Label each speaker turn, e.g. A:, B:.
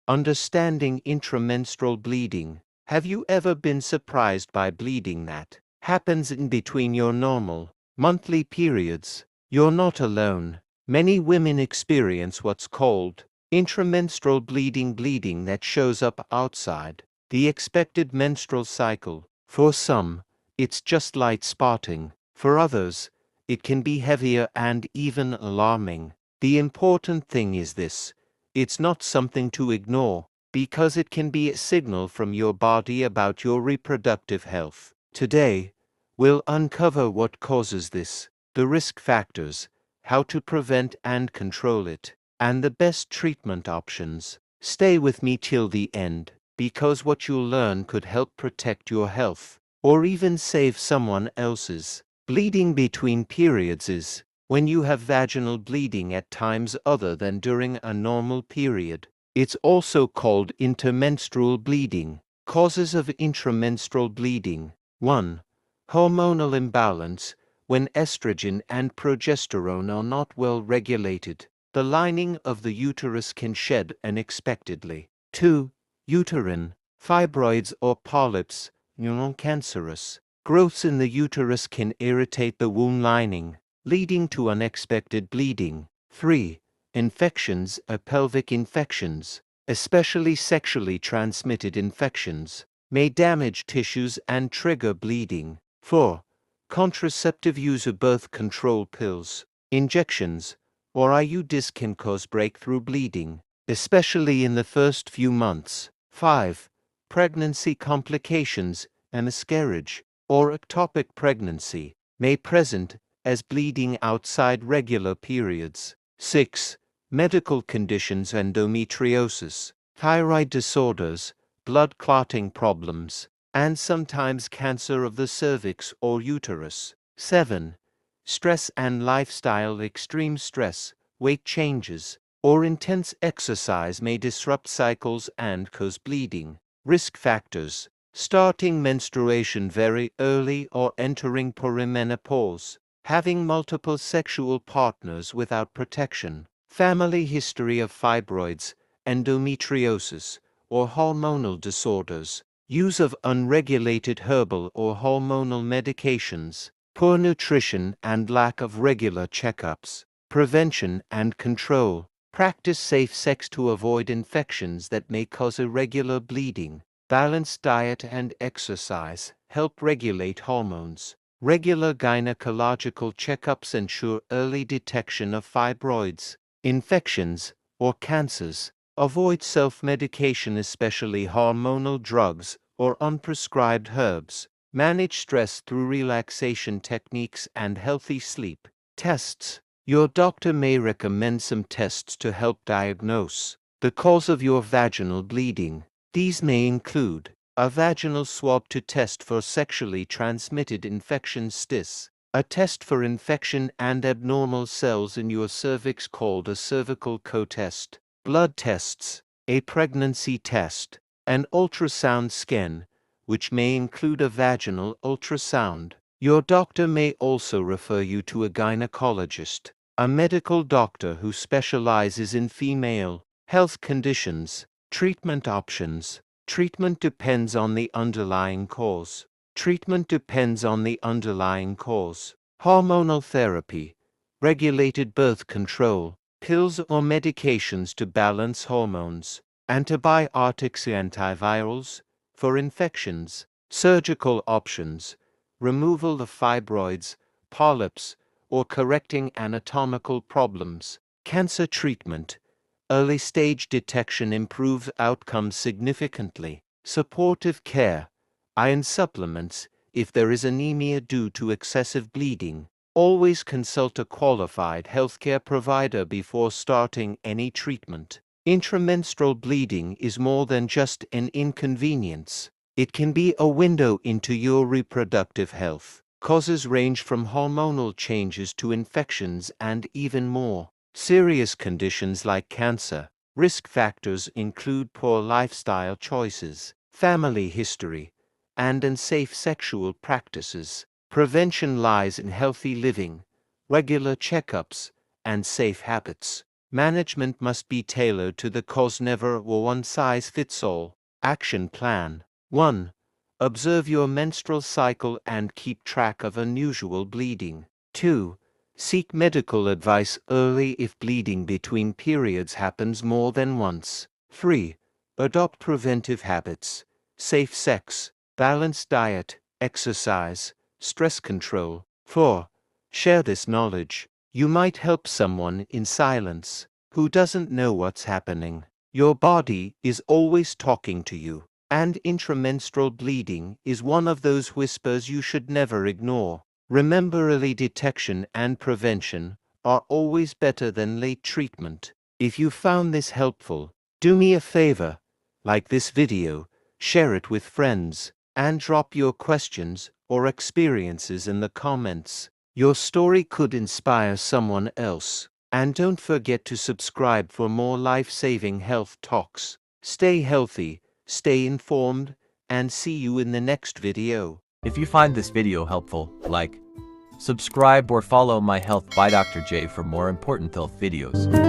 A: Understanding intramenstrual bleeding. Have you ever been surprised by bleeding that happens in between your normal monthly periods? You're not alone. Many women experience what's called intramenstrual bleeding that shows up outside the expected menstrual cycle. For some, it's just light spotting. For others, it can be heavier and even alarming. The important thing is this: it's not something to ignore, because it can be a signal from your body about your reproductive health. Today, we'll uncover what causes this, the risk factors, how to prevent and control it, and the best treatment options. Stay with me till the end, because what you'll learn could help protect your health, or even save someone else's. Bleeding between periods is when you have vaginal bleeding at times other than during a normal period. It's also called intermenstrual bleeding. Causes of intramenstrual bleeding. 1. Hormonal imbalance. When estrogen and progesterone are not well regulated, the lining of the uterus can shed unexpectedly. 2. Uterine fibroids or polyps, non-cancerous. Growths in the uterus can irritate the womb lining, leading to unexpected bleeding. 3. Infections or pelvic infections, especially sexually transmitted infections, may damage tissues and trigger bleeding. 4. Contraceptive use of birth control pills, injections, or IUDs can cause breakthrough bleeding, especially in the first few months. 5. Pregnancy complications and miscarriage or ectopic pregnancy may present as bleeding outside regular periods. 6. Medical conditions: endometriosis, thyroid disorders, blood clotting problems, and sometimes cancer of the cervix or uterus. 7. Stress and lifestyle: extreme stress, weight changes, or intense exercise may disrupt cycles and cause bleeding. Risk factors: starting menstruation very early or entering perimenopause, having multiple sexual partners without protection, family history of fibroids, endometriosis, or hormonal disorders, use of unregulated herbal or hormonal medications, poor nutrition and lack of regular checkups. Prevention and control: practice safe sex to avoid infections that may cause irregular bleeding. Balanced diet and exercise help regulate hormones. Regular gynecological checkups ensure early detection of fibroids, infections, or cancers. Avoid self-medication, especially hormonal drugs or unprescribed herbs. Manage stress through relaxation techniques and healthy sleep. Tests: your doctor may recommend some tests to help diagnose the cause of your vaginal bleeding. These may include a vaginal swab to test for sexually transmitted infections, STIS, a test for infection and abnormal cells in your cervix called a cervical co-test, blood tests, a pregnancy test, an ultrasound scan, which may include a vaginal ultrasound. Your doctor may also refer you to a gynecologist, a medical doctor who specializes in female health conditions. Treatment options: treatment depends on the underlying cause. Hormonal therapy, regulated birth control, pills or medications to balance hormones, antibiotics, antivirals for infections, surgical options, removal of fibroids, polyps, or correcting anatomical problems. Cancer treatment: early stage detection improves outcomes significantly. Supportive care: iron supplements if there is anemia due to excessive bleeding. Always consult a qualified healthcare provider before starting any treatment. Intramenstrual bleeding is more than just an inconvenience. It can be a window into your reproductive health. Causes range from hormonal changes to infections and even more serious conditions like cancer. Risk factors include poor lifestyle choices, family history, and unsafe sexual practices. Prevention lies in healthy living, regular checkups, and safe habits. Management must be tailored to the cause, never a one-size-fits-all. Action plan. 1. Observe your menstrual cycle and keep track of unusual bleeding. 2. Seek medical advice early if bleeding between periods happens more than once. 3. Adopt preventive habits. Safe sex, balanced diet, exercise, stress control. 4. Share this knowledge. You might help someone in silence who doesn't know what's happening. Your body is always talking to you, and intramenstrual bleeding is one of those whispers you should never ignore. Remember, early detection and prevention are always better than late treatment. If you found this helpful, do me a favor, like this video, share it with friends, and drop your questions or experiences in the comments. Your story could inspire someone else. And don't forget to subscribe for more life-saving health talks. Stay healthy, stay informed, and see you in the next video.
B: If you find this video helpful, like, subscribe or follow My Health by Dr. J for more important health videos.